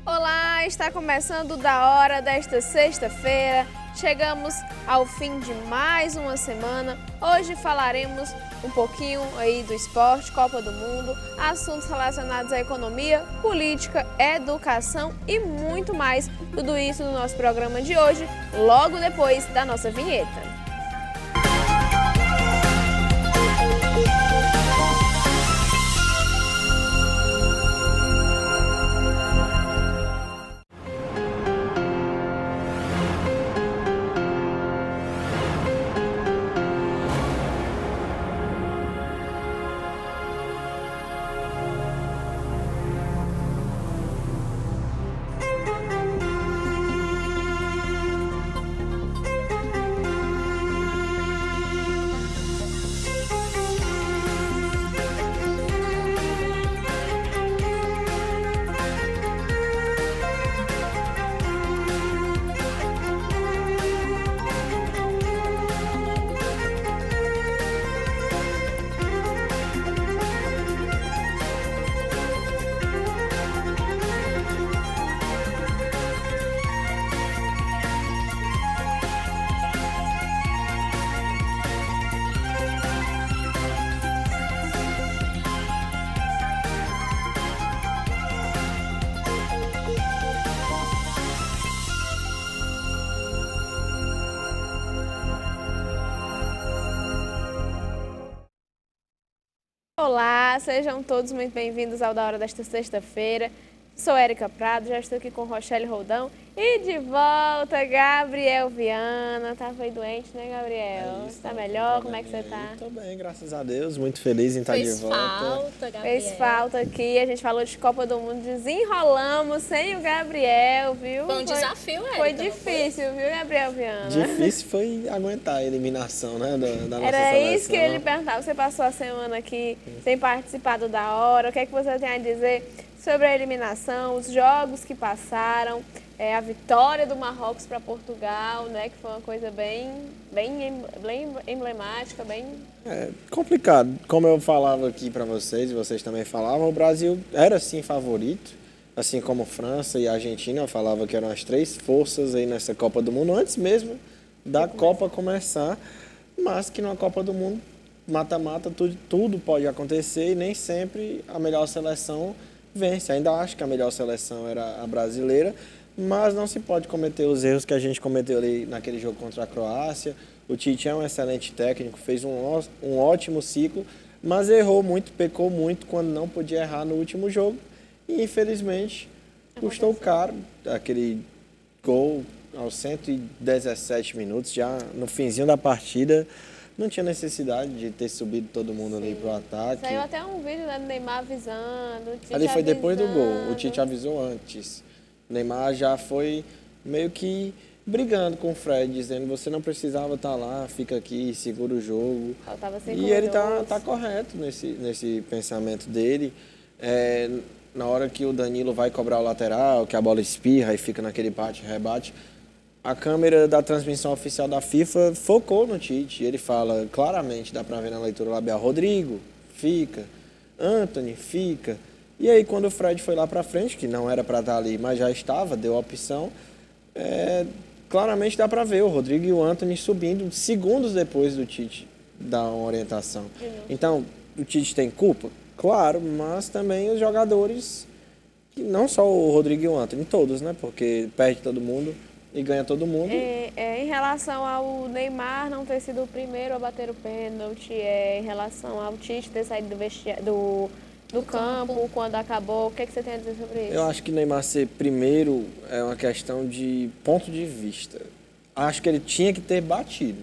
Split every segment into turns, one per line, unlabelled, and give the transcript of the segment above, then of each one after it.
Olá, está começando o Da Hora desta sexta-feira. Chegamos ao fim de mais uma semana. Hoje falaremos um pouquinho aí do esporte, Copa do Mundo, assuntos relacionados à economia, política, educação e muito mais. Tudo isso no nosso programa de hoje, logo depois da nossa vinheta. Olá, sejam todos muito bem-vindos ao Da Hora desta sexta-feira. Sou Érica Prado, já estou aqui com Rochelle Roldão e de volta Gabriel Viana. Tava aí doente, né, Gabriel? Está melhor? Como é que você tá?
Estou bem, graças a Deus, muito feliz em estar de volta.
Falta, Gabriel.
Fez falta aqui, a gente falou de Copa do Mundo, desenrolamos sem o Gabriel, viu?
Foi um desafio, Érica.
Foi difícil, viu, Gabriel Viana?
Difícil foi aguentar a eliminação, né, da nossa
Era
seleção.
isso que eu ia lhe perguntar. Você passou a semana aqui sem participar do Da Hora. O que é que você tem a dizer sobre a eliminação, os jogos que passaram, a vitória do Marrocos para Portugal, né, que foi uma coisa bem emblemática, bem...
É complicado. Como eu falava aqui para vocês, e vocês também falavam, o Brasil era sim favorito, assim como França e Argentina. Eu falava que eram as três forças aí nessa Copa do Mundo, antes mesmo da Copa começar, mas que numa Copa do Mundo, mata-mata, tudo pode acontecer e nem sempre a melhor seleção vence. Ainda acho que a melhor seleção era a brasileira, mas não se pode cometer os erros que a gente cometeu ali naquele jogo contra a Croácia. O Tite é um excelente técnico, fez um ótimo ciclo, mas errou muito, pecou muito quando não podia errar no último jogo. E, infelizmente, custou caro aquele gol aos 117 minutos, já no finzinho da partida. Não tinha necessidade de ter subido todo mundo ali pro ataque.
Saiu até um vídeo, né, do Neymar avisando. O Tite
ali foi depois do gol.
avisando.
O Tite avisou antes. O Neymar já foi meio que brigando com o Fred, dizendo: você não precisava estar lá, fica aqui, segura o jogo.
Faltava 5
E ele
minutos.
tá correto nesse pensamento dele. Na hora que o Danilo vai cobrar o lateral, que a bola espirra e fica naquele bate-rebate, a câmera da transmissão oficial da FIFA focou no Tite. Ele fala claramente, dá para ver na leitura labial: Rodrigo, fica. Antony, fica. E aí, quando o Fred foi lá para frente, que não era para estar ali, mas já estava, deu a opção, claramente dá para ver o Rodrigo e o Antony subindo segundos depois do Tite dar uma orientação. Então, o Tite tem culpa? Claro, mas também os jogadores, que não só o Rodrigo e o Antony, todos, né? Porque perde todo mundo e ganha todo mundo.
Em relação ao Neymar não ter sido o primeiro a bater o pênalti, em relação ao Tite ter saído do campo quando acabou, o que você tem a dizer sobre isso?
Eu acho que Neymar ser primeiro é uma questão de ponto de vista. Acho que ele tinha que ter batido.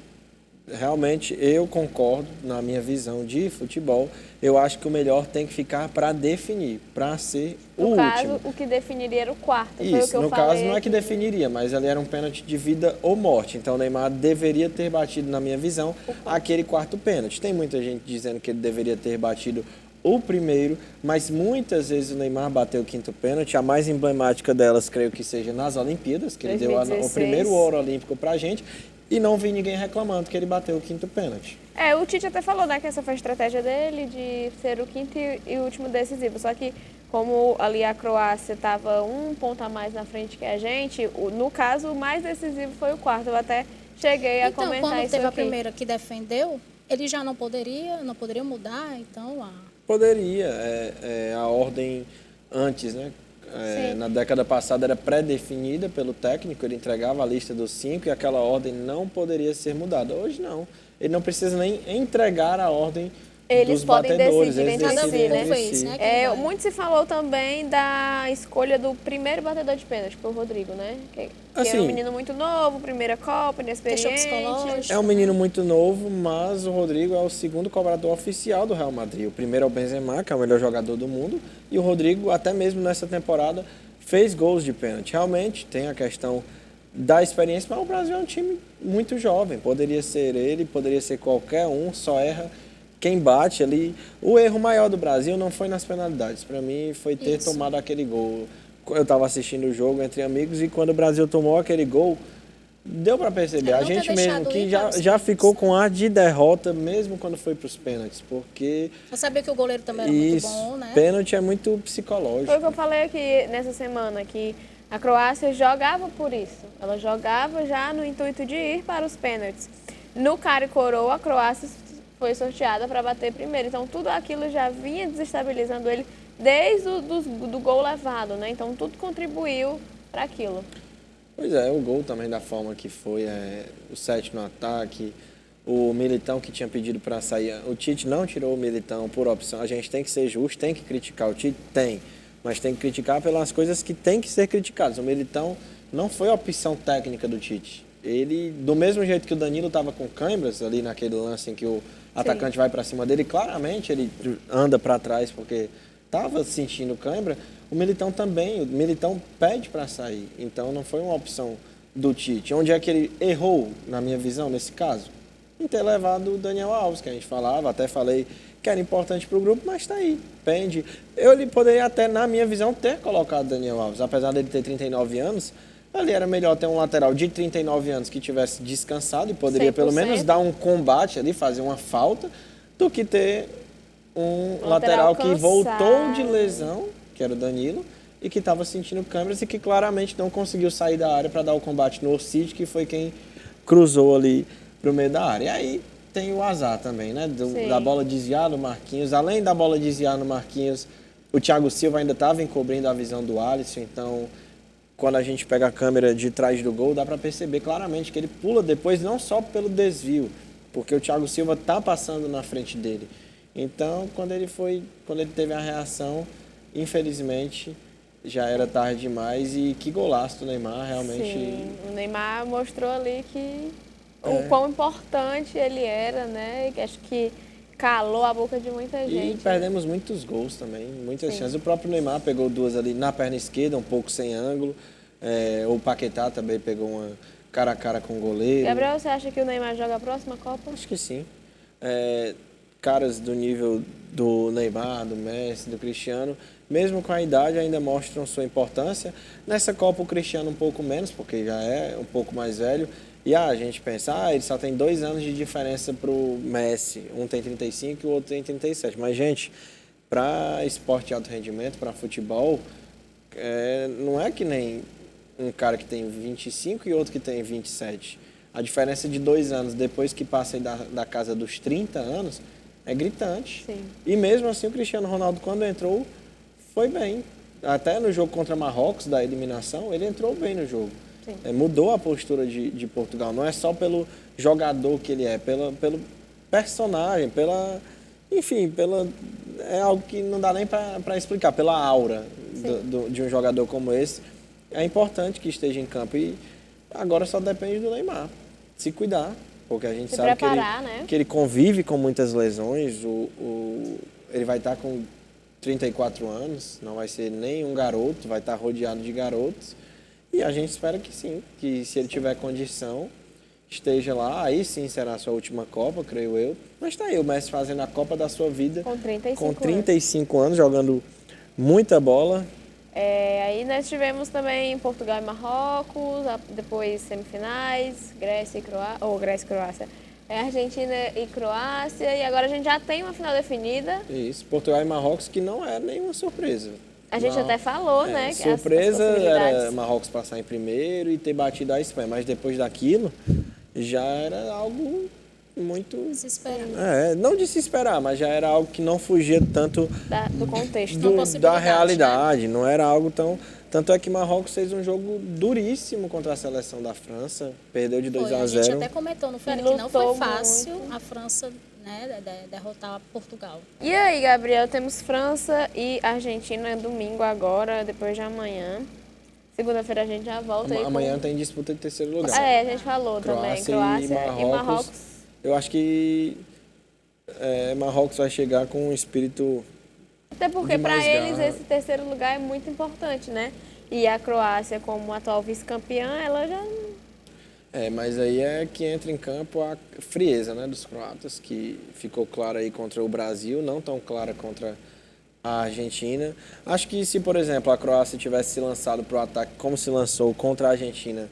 Realmente, eu concordo na minha visão de futebol. Eu acho que o melhor tem que ficar para definir, para ser o último.
No caso, o que definiria era o quarto. Foi o que
Isso,
eu
no
falei
caso não é
aqui.
que definiria, mas ali era um pênalti de vida ou morte. Então o Neymar deveria ter batido, na minha visão, aquele quarto pênalti. Tem muita gente dizendo que ele deveria ter batido o primeiro, mas muitas vezes o Neymar bateu o quinto pênalti. A mais emblemática delas, creio que seja nas Olimpíadas, que ele deu o
2016.
primeiro ouro olímpico pra gente, e não vi ninguém reclamando que ele bateu o quinto pênalti.
O Tite até falou, né, que essa foi a estratégia dele, de ser o quinto e último decisivo. Só que como ali a Croácia estava um ponto a mais na frente que a gente, no caso, o mais decisivo foi o quarto. Eu até cheguei a comentar
quando
isso
teve a
aqui.
primeira que defendeu, ele já não poderia mudar, então...
Poderia. A ordem antes, né? Na década passada era pré-definida pelo técnico, ele entregava a lista dos 5 e aquela ordem não poderia ser mudada. Hoje não. Ele não precisa nem entregar a ordem
Eles
dos
podem
batedores.
decidir entre si, né?
Fez, né?
Muito se falou também da escolha do primeiro batedor de pênalti, que foi o Rodrigo, né? Que
Assim,
é um menino muito novo, primeira Copa, inexperiente.
É um menino muito novo, mas o Rodrigo é o segundo cobrador oficial do Real Madrid. O primeiro é o Benzema, que é o melhor jogador do mundo, e o Rodrigo, até mesmo nessa temporada, fez gols de pênalti. Realmente tem a questão da experiência, mas o Brasil é um time muito jovem. Poderia ser ele, poderia ser qualquer um, só erra quem bate ali. O erro maior do Brasil não foi nas penalidades. Para mim, foi ter tomado aquele gol. Eu estava assistindo o jogo entre amigos e quando o Brasil tomou aquele gol, deu para perceber. A gente mesmo que já ficou com ar de derrota, mesmo quando foi para os pênaltis, porque...
Eu sabia que o goleiro também era muito bom, né?
Pênalti é muito psicológico.
Foi o que eu falei aqui nessa semana, que a Croácia jogava por isso. Ela jogava já no intuito de ir para os pênaltis. No cara e coroa, a Croácia foi sorteada para bater primeiro. Então, tudo aquilo já vinha desestabilizando ele desde do gol levado, né? Então, tudo contribuiu para aquilo.
Pois é, o gol também da forma que foi, o 7 no ataque, o Militão que tinha pedido para sair. O Tite não tirou o Militão por opção. A gente tem que ser justo, tem que criticar o Tite, mas tem que criticar pelas coisas que tem que ser criticadas. O Militão não foi a opção técnica do Tite. Ele, do mesmo jeito que o Danilo estava com câimbras ali naquele lance em que o atacante vai para cima dele, claramente ele anda para trás porque estava sentindo câimbra. O Militão também, o Militão pede para sair. Então não foi uma opção do Tite. Onde é que ele errou, na minha visão, nesse caso? Em ter levado o Daniel Alves, que a gente falava, até falei que era importante para o grupo, mas está aí, pende. Ele poderia até, na minha visão, ter colocado o Daniel Alves, apesar dele ter 39 anos. Ali era melhor ter um lateral de 39 anos que tivesse descansado e poderia
100%.
pelo menos dar um combate ali, fazer uma falta, do que ter um lateral que voltou de lesão, que era o Danilo, e que estava sentindo câimbras e que claramente não conseguiu sair da área para dar o combate no Orsic, que foi quem cruzou ali para o meio da área. E aí tem o azar também, né? Da bola desviada do Marquinhos. Além da bola desviada no Marquinhos, o Thiago Silva ainda estava encobrindo a visão do Alisson, então... Quando a gente pega a câmera de trás do gol, dá para perceber claramente que ele pula depois, não só pelo desvio, porque o Thiago Silva está passando na frente dele. Então, quando ele teve a reação, infelizmente, já era tarde demais. E que golaço do Neymar, realmente.
Sim, o Neymar mostrou ali o quão importante ele era, né? Acho que calou a boca de muita gente.
E perdemos muitos gols também, muitas chances. O próprio Neymar pegou 2 ali na perna esquerda, um pouco sem ângulo. O Paquetá também pegou uma cara a cara com o goleiro.
Gabriel, você acha que o Neymar joga a próxima Copa?
Acho que sim. Caras do nível do Neymar, do Messi, do Cristiano, mesmo com a idade, ainda mostram sua importância. Nessa Copa o Cristiano um pouco menos, porque já é um pouco mais velho. E a gente pensa, ele só tem 2 anos de diferença para o Messi. Um tem 35 e o outro tem 37. Mas, gente, para esporte de alto rendimento, para futebol, não é que nem um cara que tem 25 e outro que tem 27. A diferença de 2 anos, depois que passa da casa dos 30 anos, é gritante.
Sim.
E mesmo assim, o Cristiano Ronaldo, quando entrou, foi bem. Até no jogo contra Marrocos, da eliminação, ele entrou bem no jogo. Mudou a postura de Portugal. Não é só pelo jogador que ele é, pelo personagem, é algo que não dá nem para explicar, pela aura de um jogador como esse. É importante que esteja em campo e agora só depende do Neymar se cuidar, porque a gente sabe que ele convive com muitas lesões. Ele vai estar com 34 anos, não vai ser nem um garoto, vai estar rodeado de garotos. E a gente espera que sim, que se ele tiver condição, esteja lá. Aí sim será a sua última Copa, creio eu. Mas está aí o Messi fazendo a Copa da sua vida.
Com
35 anos, jogando muita bola.
Aí nós tivemos também Portugal e Marrocos, depois semifinais, Grécia e Croácia. Argentina e Croácia, e agora a gente já tem uma final definida.
Isso, Portugal e Marrocos, que não é nenhuma surpresa.
A gente até falou, né? Que
Surpresa
as possibilidades.
era Marrocos passar em primeiro e ter batido a Espanha, mas depois daquilo já era algo muito...
Se espera.
Não de se esperar, mas já era algo que não fugia tanto
Do contexto.
Uma
da
possibilidade,
realidade, não era algo tão... Tanto é que Marrocos fez um jogo duríssimo contra a seleção da França, perdeu de 2
Foi,
a
a gente
0.
até comentou no Fera
E
que não foi
lutou
fácil a França, né, derrotar Portugal.
E aí, Gabriel, temos França e Argentina domingo agora, depois de amanhã. Segunda-feira a gente já volta aí
Amanhã tem disputa de terceiro lugar.
A gente falou também.
Croácia e Marrocos. Eu acho que Marrocos vai chegar com um espírito...
Até porque
de
para
mais
eles
garra.
esse terceiro lugar é muito importante, né? E a Croácia, como atual vice-campeã, ela já...
mas aí é que entra em campo a frieza, né, dos croatas, que ficou clara aí contra o Brasil, não tão clara contra a Argentina. Acho que se, por exemplo, a Croácia tivesse se lançado para o ataque como se lançou contra a Argentina,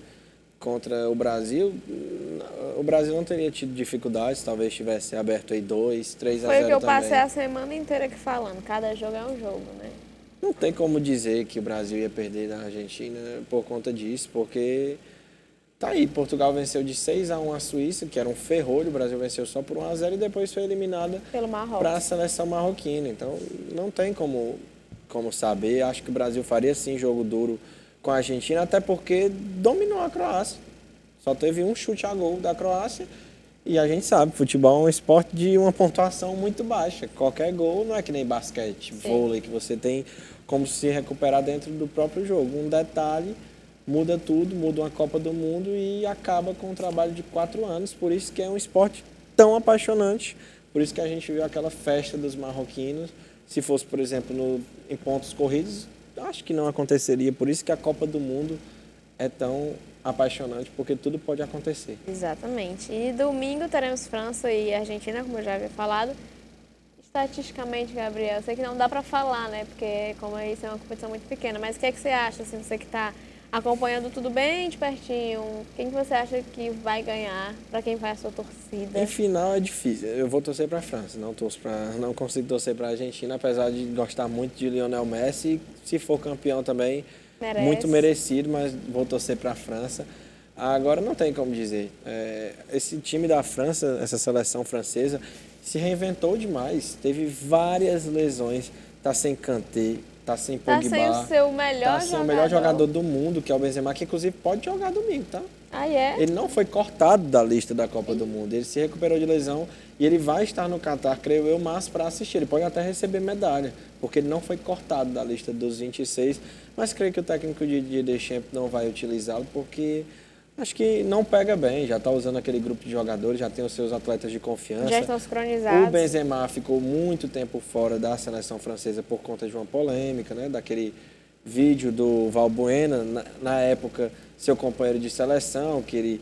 contra o Brasil não teria tido dificuldades, talvez tivesse aberto aí 2, 3 a 0
Foi o que eu
também.
passei a semana inteira aqui falando. Cada jogo é um jogo, né?
Não tem como dizer que o Brasil ia perder da Argentina por conta disso, porque tá aí, Portugal venceu de 6-1 a Suíça, que era um ferrolho, o Brasil venceu só por 1-0 e depois foi eliminada
Pelo Marrocos.
para a seleção marroquina. Então, não tem como saber. Acho que o Brasil faria sim jogo duro com a Argentina, até porque dominou a Croácia. Só teve um chute a gol da Croácia. E a gente sabe, futebol é um esporte de uma pontuação muito baixa. Qualquer gol não é que nem basquete, vôlei, que você tem como se recuperar dentro do próprio jogo. Um detalhe muda tudo, muda uma Copa do Mundo e acaba com um trabalho de 4 anos. Por isso que é um esporte tão apaixonante. Por isso que a gente viu aquela festa dos marroquinos. Se fosse, por exemplo, em pontos corridos, acho que não aconteceria. Por isso que a Copa do Mundo é tão apaixonante, porque tudo pode acontecer.
Exatamente. E domingo teremos França e Argentina, como eu já havia falado. Estatisticamente, Gabriel, eu sei que não dá para falar, né? Porque como isso é uma competição muito pequena, mas o que é que você acha, assim, você que está acompanhando tudo bem de pertinho, quem que você acha que vai ganhar? Para quem vai a sua torcida?
Em final é difícil. Eu vou torcer para a França, não consigo torcer para a Argentina, apesar de gostar muito de Lionel Messi. Se for campeão também, muito merecido, mas vou torcer para a França. Agora não tem como dizer. Esse time da França, essa seleção francesa, se reinventou demais. Teve várias lesões. Tá sem Kanté, tá sem Pogba.
Tá sem o seu melhor
Tá sem o melhor jogador do mundo, que é o Benzema, que inclusive pode jogar domingo, tá?
Ah, é?
Ele não foi cortado da lista da Copa do Mundo. Ele se recuperou de lesão e ele vai estar no Catar, creio eu, mas para assistir. Ele pode até receber medalha, porque ele não foi cortado da lista dos 26. Mas creio que o técnico de Deschamps não vai utilizá-lo, porque acho que não pega bem. Já está usando aquele grupo de jogadores, já tem os seus atletas de confiança.
Já estão sincronizados.
O Benzema ficou muito tempo fora da seleção francesa por conta de uma polêmica, né? Daquele vídeo do Valbuena, na época, seu companheiro de seleção, que ele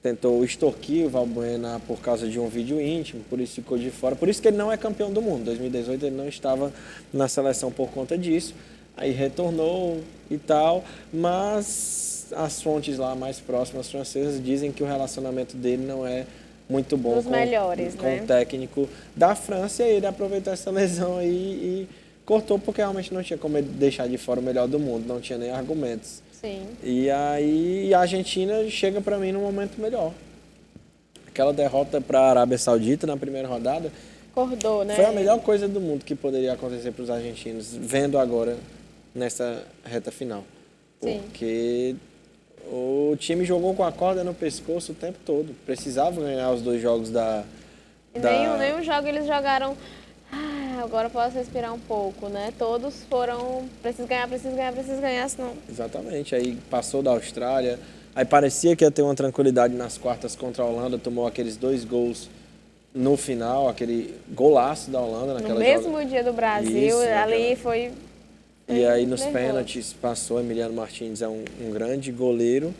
tentou extorquir o Valbuena por causa de um vídeo íntimo, por isso ficou de fora. Por isso que ele não é campeão do mundo. Em 2018 ele não estava na seleção por conta disso. Aí retornou e tal, mas as fontes lá mais próximas francesas dizem que o relacionamento dele não é muito bom com o técnico da França. E ele aproveitou essa lesão aí e cortou, porque realmente não tinha como ele deixar de fora o melhor do mundo, não tinha nem argumentos.
Sim.
E aí a Argentina chega para mim num momento melhor. Aquela derrota para a Arábia Saudita na primeira rodada
acordou, né?
Foi a melhor coisa do mundo que poderia acontecer para os argentinos, vendo agora nessa reta final.
Sim.
Porque o time jogou com a corda no pescoço o tempo todo. Precisava ganhar os 2 jogos
Nenhum jogo eles jogaram... agora posso respirar um pouco, né? Todos foram... Preciso ganhar, senão...
Exatamente. Aí passou da Austrália. Aí parecia que ia ter uma tranquilidade nas quartas contra a Holanda. Tomou aqueles 2 gols no final. Aquele golaço da Holanda naquela
No mesmo dia do Brasil, ali foi...
E aí nos pênaltis passou, Emiliano Martins é um grande goleiro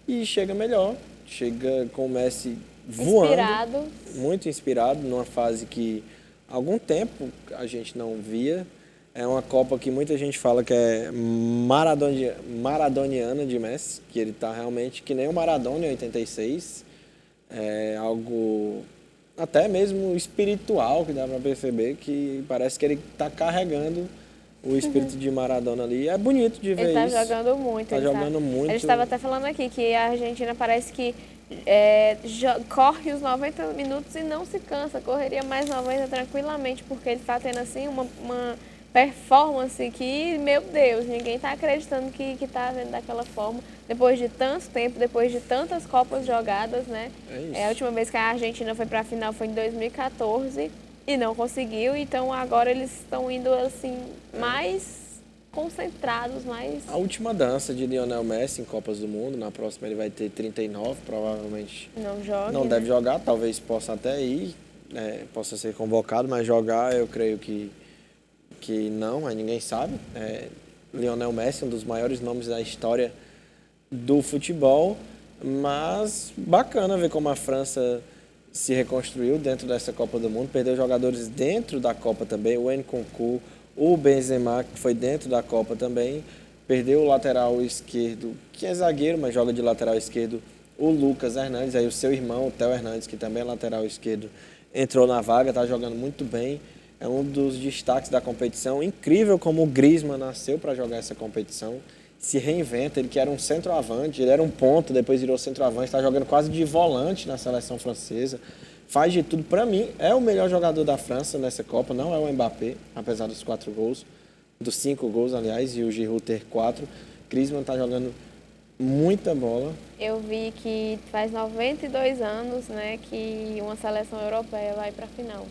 e chega melhor, chega com o Messi voando, muito inspirado, numa fase que há algum tempo a gente não via. É uma Copa que muita gente fala que é maradoniana de Messi, que ele está realmente que nem o Maradona em 86, é algo até mesmo espiritual, que dá para perceber que parece que ele está carregando o espírito de Maradona ali. É bonito de ver
Ele tá
isso.
jogando muito.
Tá jogando muito.
A gente estava até falando aqui que a Argentina parece que corre os 90 minutos e não se cansa. Correria mais 90 tranquilamente, porque ele está tendo assim uma performance que, meu Deus, ninguém está acreditando que está vendo daquela forma. Depois de tanto tempo, depois de tantas Copas jogadas, né?
É isso.
A última vez que a Argentina foi para a final foi em 2014 e não conseguiu. Então agora eles estão indo assim mais concentrados, mais...
A última dança de Lionel Messi em Copas do Mundo. Na próxima ele vai ter 39, provavelmente
Não joga.
não deve jogar. Talvez possa até ir, possa ser convocado, mas jogar eu creio que não, mas ninguém sabe. Lionel Messi, um dos maiores nomes da história do futebol, mas bacana ver como a França se reconstruiu dentro dessa Copa do Mundo, perdeu jogadores dentro da Copa também, o Nkunku, o Benzema, que foi dentro da Copa também, perdeu o lateral esquerdo, que é zagueiro, mas joga de lateral esquerdo, o Lucas Hernandes, aí o seu irmão, o Theo Hernandes, que também é lateral esquerdo, entrou na vaga, está jogando muito bem, é um dos destaques da competição. Incrível como o Griezmann nasceu para jogar essa competição, se reinventa, ele que era um centroavante, ele era um ponta, depois virou centroavante, está jogando quase de volante na seleção francesa, faz de tudo. Para mim, é o melhor jogador da França nessa Copa, não é o Mbappé, apesar dos 4 gols, dos 5 gols, aliás, e o Giroud ter 4. Griezmann está jogando muita bola.
Eu vi que faz 92 anos, né, que uma seleção europeia vai para a final.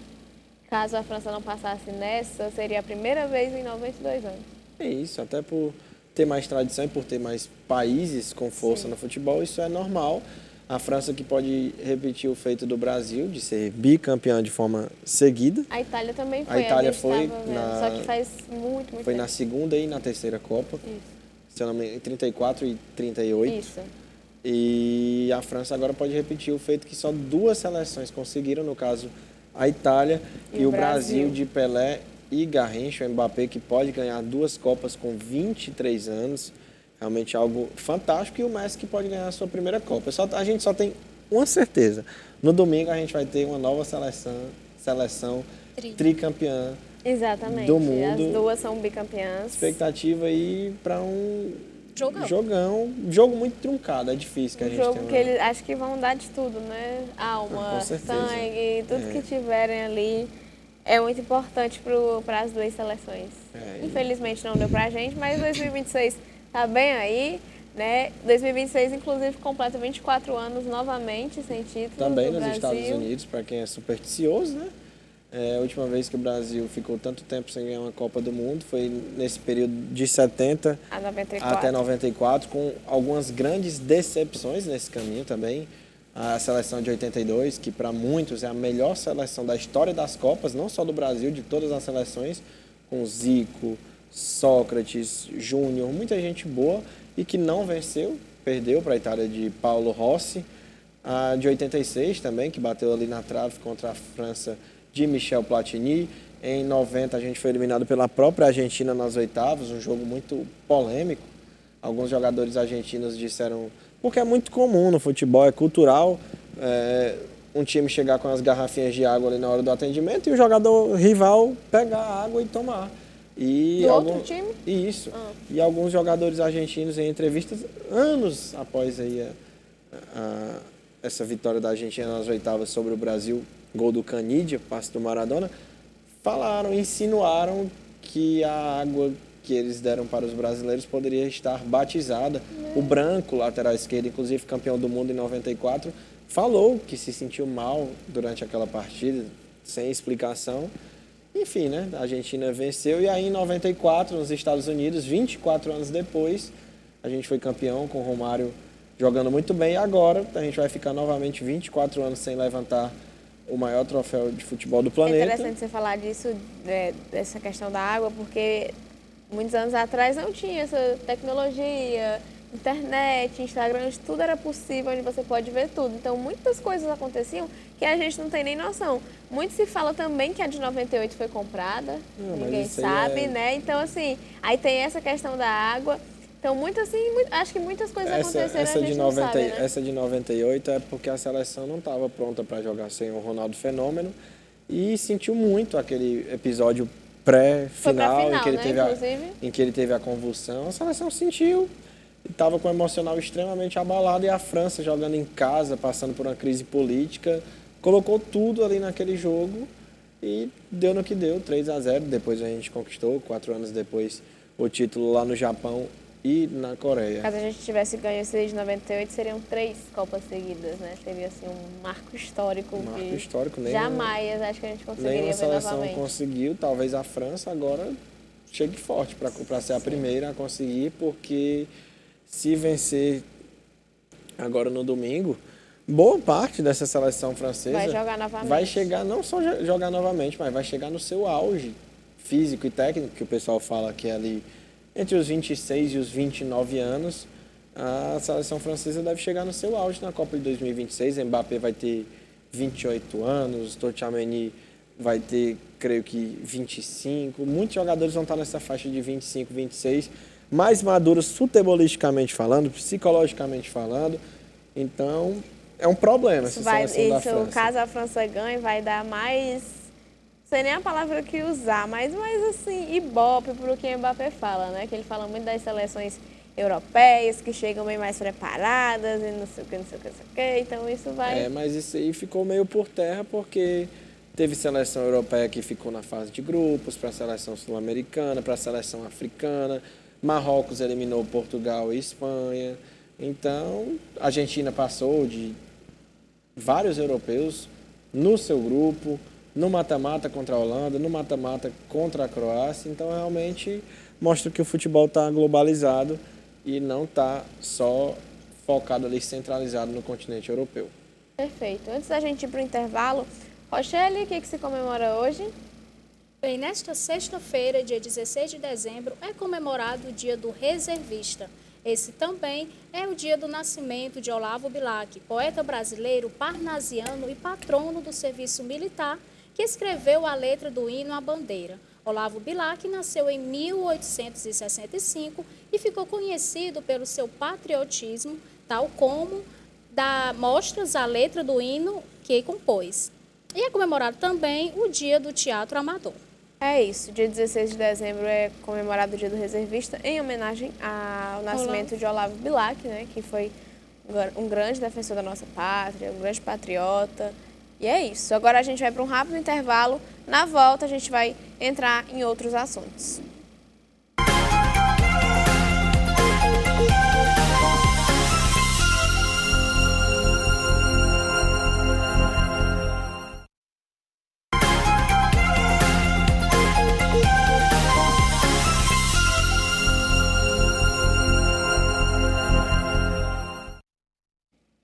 Caso a França não passasse nessa, seria a primeira vez em 92 anos.
É isso, até por ter mais tradição e por ter mais países com força no futebol, isso é normal. A França que pode repetir o feito do Brasil, de ser bicampeã de forma seguida.
A Itália também foi.
A Itália
gente
foi
tava vendo,
na...
Só que faz muito
Foi
tempo.
na segunda e na terceira Copa.
Isso.
Se eu não me engano, em 34 e 38.
Isso.
E a França agora pode repetir o feito que só 2 seleções conseguiram, no caso a Itália e o Brasil de Pelé e Garrincha, o Mbappé, que pode ganhar 2 Copas com 23 anos. Realmente algo fantástico. E o Messi que pode ganhar a sua primeira Copa. A gente só tem uma certeza. No domingo a gente vai ter uma nova seleção tricampeã.
Exatamente.
Do mundo.
As 2 são bicampeãs.
Expectativa aí para um
Jogão.
Jogo muito truncado. É difícil que a gente
jogo
tenha
que eles acho que vão dar de tudo, né? Alma,
com certeza.
sangue, tudo que tiverem ali é muito importante para as 2 seleções. Infelizmente não deu pra gente, mas 2026 tá bem aí, né? 2026, inclusive, completa 24 anos novamente sem título.
Também
do
nos
Brasil.
Estados Unidos, para quem é supersticioso, né? A última vez que o Brasil ficou tanto tempo sem ganhar uma Copa do Mundo foi nesse período de 70
A 94.
até 94, com algumas grandes decepções nesse caminho também. A seleção de 82, que para muitos é a melhor seleção da história das Copas, não só do Brasil, de todas as seleções, com Zico, Sócrates, Júnior, muita gente boa e que não venceu, perdeu para a Itália de Paulo Rossi. A de 86 também, que bateu ali na trave contra a França de Michel Platini. Em 90 a gente foi eliminado pela própria Argentina nas oitavas, um jogo muito polêmico. Alguns jogadores argentinos disseram, porque é muito comum no futebol, é cultural, um time chegar com as garrafinhas de água ali na hora do atendimento e o jogador rival pegar a água e tomar. E
do outro time?
Isso. E alguns jogadores argentinos em entrevistas, anos após aí essa vitória da Argentina nas oitavas sobre o Brasil, gol do Canidia, passe do Maradona, insinuaram que a água que eles deram para os brasileiros poderia estar batizada. O Branco, lateral esquerdo, inclusive campeão do mundo em 94, falou que se sentiu mal durante aquela partida, sem explicação. Enfim, né? A Argentina venceu e aí em 94, nos Estados Unidos, 24 anos depois, a gente foi campeão com o Romário jogando muito bem. E agora a gente vai ficar novamente 24 anos sem levantar o maior troféu de futebol do planeta.
É interessante você falar disso, dessa questão da água, porque muitos anos atrás não tinha essa tecnologia, internet, Instagram, tudo era possível, onde você pode ver tudo. Então, muitas coisas aconteciam que a gente não tem nem noção. Muito se fala também que a de 98 foi comprada, ninguém sabe, né? Então, assim, aí tem essa questão da água. Então, acho que muitas coisas aconteceram, a gente não sabe, né?
Essa de 98 é porque a seleção não estava pronta para jogar sem o Ronaldo Fenômeno e sentiu muito aquele episódio pré-final,
final,
em que ele
né,
teve
inclusive?
em que ele teve a convulsão, a seleção sentiu, estava com o emocional extremamente abalado e a França jogando em casa, passando por uma crise política, colocou tudo ali naquele jogo e deu no que deu, 3-0. Depois a gente conquistou, 4 anos depois, o título lá no Japão e na Coreia.
Caso a gente tivesse ganho esse de 98, seriam 3 Copas seguidas, né? Seria assim um marco histórico
Marco
que
histórico,
jamais acho que a gente conseguiria
nenhuma
ver
seleção
novamente.
conseguiu, talvez a França agora chegue forte para ser a primeira a conseguir, porque se vencer agora no domingo, boa parte dessa seleção francesa
Vai jogar novamente.
vai chegar, não só jogar novamente, mas vai chegar no seu auge físico e técnico, que o pessoal fala que é ali entre os 26 e os 29 anos. A seleção francesa deve chegar no seu auge na Copa de 2026. Mbappé vai ter 28 anos, Tchouaméni vai ter, creio que, 25. Muitos jogadores vão estar nessa faixa de 25, 26, mais maduros futebolisticamente falando, psicologicamente falando. Então, é um problema essa seleção da França.
Caso a França ganhe, vai dar mais... Não sei nem a palavra que usar, mas mais assim, ibope para o que o Mbappé fala, né? Que ele fala muito das seleções europeias, que chegam bem mais preparadas e não sei o que, não sei o que, não sei o que. Então isso vai...
Mas isso aí ficou meio por terra, porque teve seleção europeia que ficou na fase de grupos, para a seleção sul-americana, para a seleção africana. Marrocos eliminou Portugal e Espanha. Então, a Argentina passou de vários europeus no seu grupo, no mata-mata contra a Holanda, no mata-mata contra a Croácia. Então, realmente mostra que o futebol está globalizado e não está só focado ali, centralizado no continente europeu.
Perfeito. Antes da gente ir para o intervalo, Rochelle, o que se comemora hoje?
Bem, nesta sexta-feira, dia 16 de dezembro, é comemorado o Dia do Reservista. Esse também é o dia do nascimento de Olavo Bilac, poeta brasileiro, parnasiano e patrono do serviço militar, que escreveu a letra do hino à bandeira. Olavo Bilac nasceu em 1865 e ficou conhecido pelo seu patriotismo, tal como dá mostras à letra do hino que compôs. E é comemorado também o Dia do Teatro Amador.
É isso, dia 16 de dezembro é comemorado o Dia do Reservista em homenagem ao nascimento de Olavo Bilac, né, que foi um grande defensor da nossa pátria, um grande patriota. E é isso. Agora a gente vai para um rápido intervalo. Na volta a gente vai entrar em outros assuntos.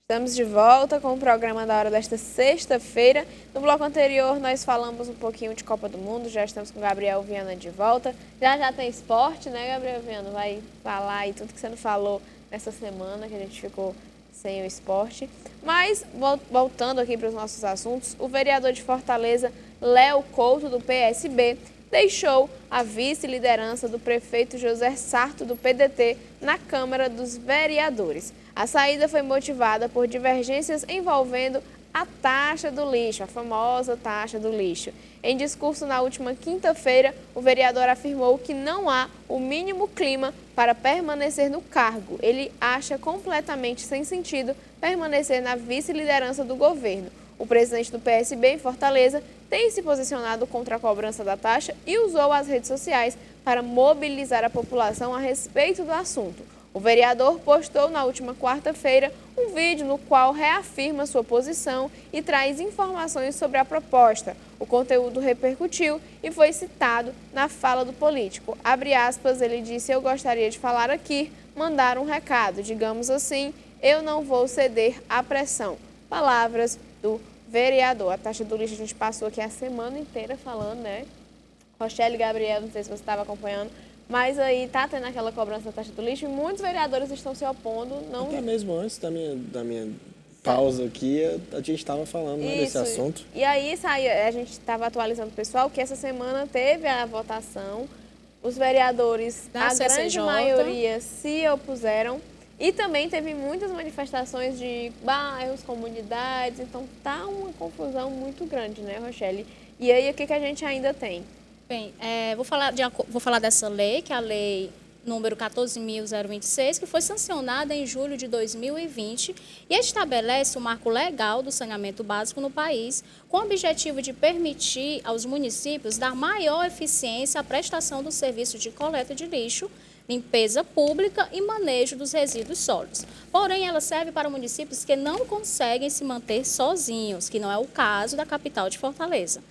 Estamos de volta com o programa da hora desta sexta-feira. No bloco anterior nós falamos um pouquinho de Copa do Mundo, já estamos com o Gabriel Viana de volta. Já tem esporte, né, Gabriel Viana? Vai falar aí tudo que você não falou nessa semana, que a gente ficou sem o esporte. Mas, voltando aqui para os nossos assuntos, o vereador de Fortaleza, Léo Couto, do PSB, deixou a vice-liderança do prefeito José Sarto, do PDT, na Câmara dos Vereadores. A saída foi motivada por divergências envolvendo a taxa do lixo, a famosa taxa do lixo. Em discurso na última quinta-feira, o vereador afirmou que não há o mínimo clima para permanecer no cargo. Ele acha completamente sem sentido permanecer na vice-liderança do governo. O presidente do PSB em Fortaleza tem se posicionado contra a cobrança da taxa e usou as redes sociais para mobilizar a população a respeito do assunto. O vereador postou na última quarta-feira um vídeo no qual reafirma sua posição e traz informações sobre a proposta. O conteúdo repercutiu e foi citado na fala do político. Abre aspas, ele disse: "Eu gostaria de falar aqui, mandar um recado, digamos assim, eu não vou ceder à pressão." Palavras do vereador. A taxa do lixo a gente passou aqui a semana inteira falando, né? Rochelle, Gabriel, não sei se você estava acompanhando, mas aí tá tendo aquela cobrança da taxa do lixo e muitos vereadores estão se opondo. Não...
Até mesmo antes da minha pausa aqui, a gente estava falando, né, desse assunto.
E aí a gente estava atualizando o pessoal que essa semana teve a votação, os vereadores, a grande maioria, se opuseram. E também teve muitas manifestações de bairros, comunidades, então tá uma confusão muito grande, né, Rochelle? E aí o que a gente ainda tem?
Bem, vou falar dessa lei, que é a lei número 14.026, que foi sancionada em julho de 2020 e estabelece o marco legal do saneamento básico no país, com o objetivo de permitir aos municípios dar maior eficiência à prestação do serviço de coleta de lixo, limpeza pública e manejo dos resíduos sólidos. Porém, ela serve para municípios que não conseguem se manter sozinhos, que não é o caso da capital de Fortaleza.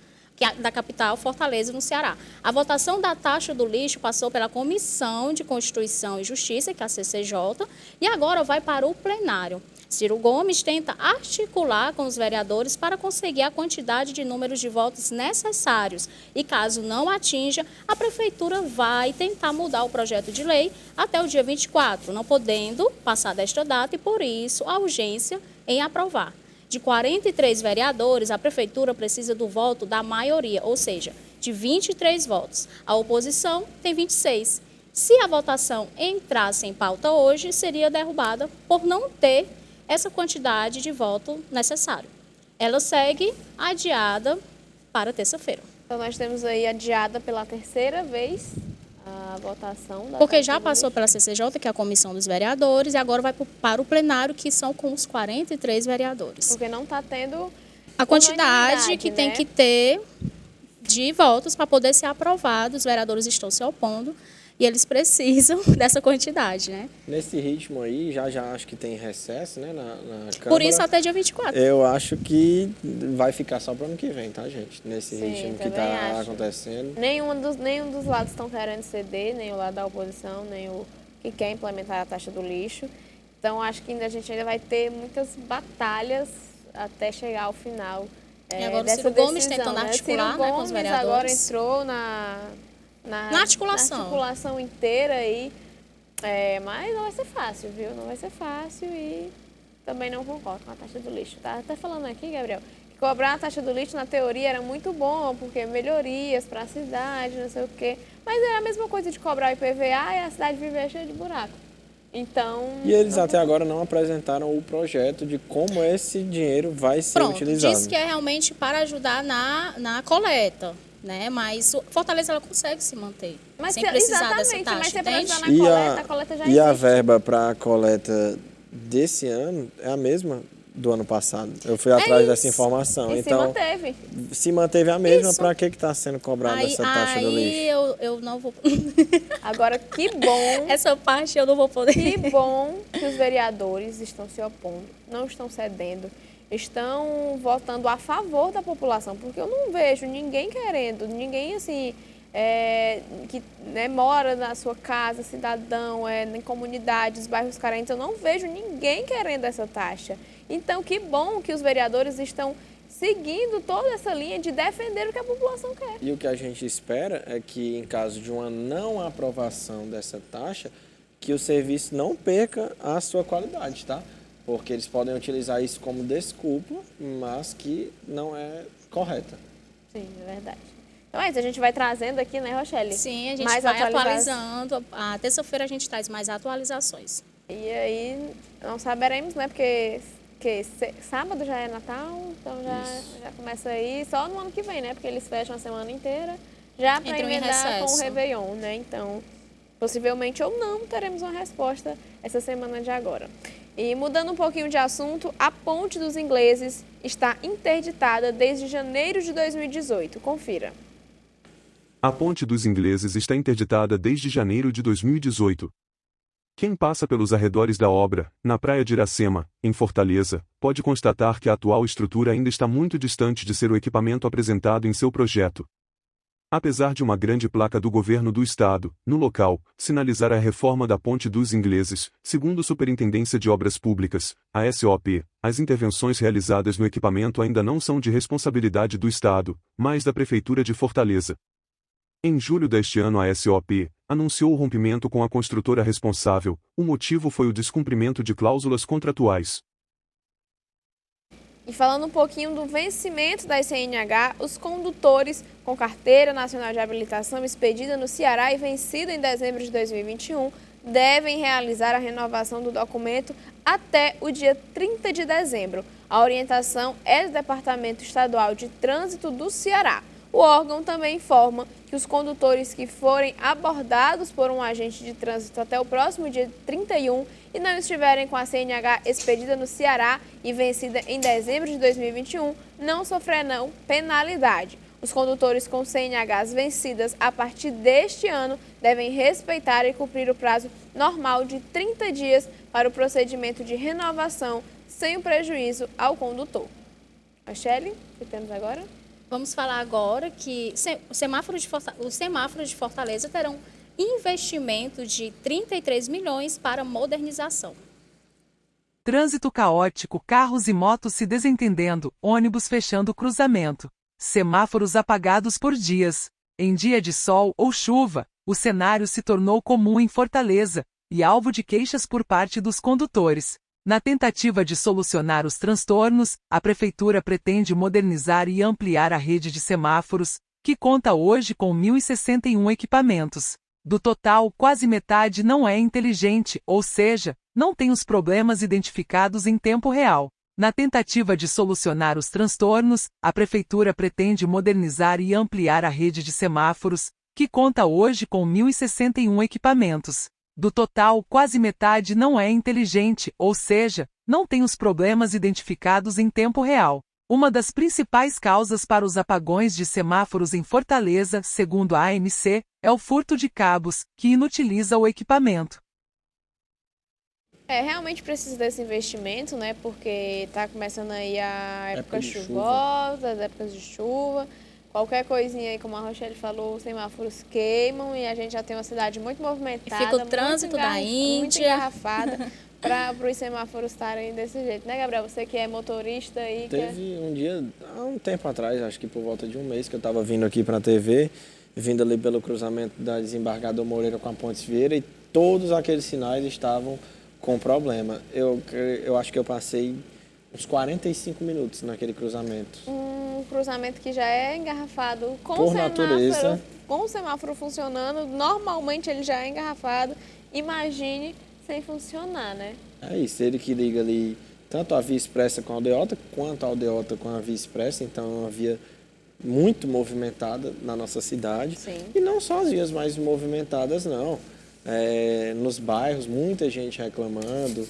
Da capital Fortaleza, no Ceará. A votação da taxa do lixo passou pela Comissão de Constituição e Justiça, que é a CCJ, e agora vai para o plenário. Ciro Gomes tenta articular com os vereadores para conseguir a quantidade de números de votos necessários e, caso não atinja, a Prefeitura vai tentar mudar o projeto de lei até o dia 24, não podendo passar desta data e, por isso, a urgência em aprovar. De 43 vereadores, a Prefeitura precisa do voto da maioria, ou seja, de 23 votos. A oposição tem 26. Se a votação entrasse em pauta hoje, seria derrubada por não ter essa quantidade de voto necessário. Ela segue adiada para terça-feira.
Então, nós temos aí adiada pela terceira vez a votação.
Porque já passou pela CCJ, que é a Comissão dos Vereadores, e agora vai para o plenário, que são com os 43 vereadores.
Porque não está tendo
a quantidade que tem que ter de votos para poder ser aprovado. Os vereadores estão se opondo e eles precisam dessa quantidade, né?
Nesse ritmo aí, já acho que tem recesso, né, na Câmara.
Por isso, até dia 24.
Eu acho que vai ficar só para o ano que vem, tá, gente? Nesse ritmo que está acontecendo.
Nenhum dos lados estão querendo ceder, nem o lado da oposição, nem o que quer implementar a taxa do lixo. Então, acho que a gente ainda vai ter muitas batalhas até chegar ao final
agora
dessa
o Ciro Gomes
decisão,
tentando articular,
Ciro Gomes
com os vereadores.
Agora entrou na articulação inteira aí, mas não vai ser fácil, viu? Não vai ser fácil e também não concordo com a taxa do lixo. Tá até falando aqui, Gabriel, que cobrar a taxa do lixo na teoria era muito bom, porque melhorias para a cidade, não sei o quê, mas é a mesma coisa de cobrar o IPVA e a cidade viver cheia de buraco. Então...
E eles até agora não apresentaram o projeto de como esse dinheiro vai ser utilizado.
Diz que é realmente para ajudar na coleta, né? Mas Fortaleza ela consegue se manter, sem precisar dessa taxa,
mas se
entende?
precisar a coleta já existe.
E a verba para a coleta desse ano é a mesma do ano passado. Eu fui atrás dessa informação.
E
então, se manteve a mesma, para que está sendo cobrada essa taxa do lixo?
Aí eu não vou...
Agora, que bom...
Essa parte eu não vou poder...
Que bom que os vereadores estão se opondo, não estão cedendo, estão votando a favor da população, porque eu não vejo ninguém querendo, ninguém assim... que mora na sua casa, cidadão, em comunidades, bairros carentes, eu não vejo ninguém querendo essa taxa. Então, que bom que os vereadores estão seguindo toda essa linha de defender o que a população quer.
E o que a gente espera é que, em caso de uma não aprovação dessa taxa, que o serviço não perca a sua qualidade, tá? Porque eles podem utilizar isso como desculpa, mas que não é correta.
Sim, é verdade. Então é isso, a gente vai trazendo aqui, né, Rochelle?
Sim, a gente vai atualizando. A terça-feira a gente traz mais atualizações.
E aí, não saberemos, né, porque sábado já é Natal, então já começa aí só no ano que vem, né, porque eles fecham a semana inteira, já para emendar com o Réveillon, né, então possivelmente ou não teremos uma resposta essa semana de agora. E mudando um pouquinho de assunto, a Ponte dos Ingleses está interditada desde janeiro de 2018. Confira.
A Ponte dos Ingleses está interditada desde janeiro de 2018. Quem passa pelos arredores da obra, na praia de Iracema, em Fortaleza, pode constatar que a atual estrutura ainda está muito distante de ser o equipamento apresentado em seu projeto. Apesar de uma grande placa do governo do estado, no local, sinalizar a reforma da Ponte dos Ingleses, segundo Superintendência de Obras Públicas, a SOP, as intervenções realizadas no equipamento ainda não são de responsabilidade do estado, mas da Prefeitura de Fortaleza. Em julho deste ano a SOP anunciou o rompimento com a construtora responsável, o motivo foi o descumprimento de cláusulas contratuais.
E falando um pouquinho do vencimento da CNH, os condutores com carteira nacional de habilitação expedida no Ceará e vencida em dezembro de 2021 devem realizar a renovação do documento até o dia 30 de dezembro. A orientação é do Departamento Estadual de Trânsito do Ceará. O órgão também informa que os condutores que forem abordados por um agente de trânsito até o próximo dia 31 e não estiverem com a CNH expedida no Ceará e vencida em dezembro de 2021, não sofrerão penalidade. Os condutores com CNHs vencidas a partir deste ano devem respeitar e cumprir o prazo normal de 30 dias para o procedimento de renovação, sem o prejuízo ao condutor. Michele, o que temos agora?
Vamos falar agora que os semáforos de Fortaleza terão investimento de 33 milhões para modernização.
Trânsito caótico, carros e motos se desentendendo, ônibus fechando o cruzamento. Semáforos apagados por dias. Em dia de sol ou chuva, o cenário se tornou comum em Fortaleza e alvo de queixas por parte dos condutores. Na tentativa de solucionar os transtornos, a Prefeitura pretende modernizar e ampliar a rede de semáforos, que conta hoje com 1.061 equipamentos. Do total, quase metade não é inteligente, ou seja, não tem os problemas identificados em tempo real. Na tentativa de solucionar os transtornos, a Prefeitura pretende modernizar e ampliar a rede de semáforos, que conta hoje com 1.061 equipamentos. Do total, quase metade não é inteligente, ou seja, não tem os problemas identificados em tempo real. Uma das principais causas para os apagões de semáforos em Fortaleza, segundo a AMC, é o furto de cabos, que inutiliza o equipamento.
Realmente precisa desse investimento, né? Porque está começando aí a época
de
chuvosa, as épocas de chuva. Qualquer coisinha aí, como a Rochelle falou, os semáforos queimam e a gente já tem uma cidade muito movimentada.
Fica o trânsito da Índia.
Muito engarrafada para os semáforos estarem desse jeito, né, Gabriel? Você que é motorista aí.
Teve um dia, há um tempo atrás, acho que por volta de um mês, que eu estava vindo aqui para a TV, vindo ali pelo cruzamento da Desembargador Moreira com a Pontes Vieira, e todos aqueles sinais estavam com problema. Eu acho que eu passei uns 45 minutos naquele cruzamento.
Um cruzamento que já é engarrafado
Por natureza.
com o semáforo funcionando, normalmente ele já é engarrafado. Imagine sem funcionar, né?
É isso, ele que liga ali tanto a via expressa com a aldeota, quanto a aldeota com a via expressa, então é uma via muito movimentada na nossa cidade.
Sim.
E não só as vias mais movimentadas, não. Nos bairros, muita gente reclamando.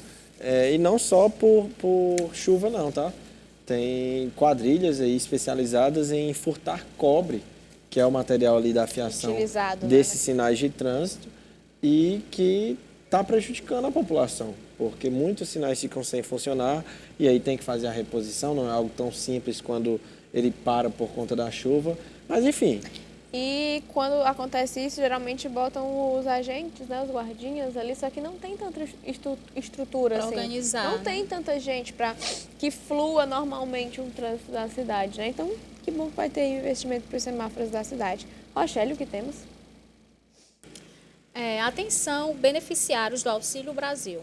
E não só por chuva, não, tá? Tem quadrilhas aí especializadas em furtar cobre, que é o material ali da fiação
utilizado,
desses
né?
sinais de trânsito, e que está prejudicando a população, porque muitos sinais ficam sem funcionar e aí tem que fazer a reposição, não é algo tão simples quando ele para por conta da chuva, mas enfim.
E quando acontece isso, geralmente botam os agentes, né, os guardinhas ali, só que não tem tanta estrutura
pra
assim.
organizar.
Não tem tanta gente para que flua normalmente um trânsito da cidade, né? Então, que bom que vai ter investimento para os semáforos da cidade. Rochelle, o que temos?
Atenção, beneficiários do Auxílio Brasil.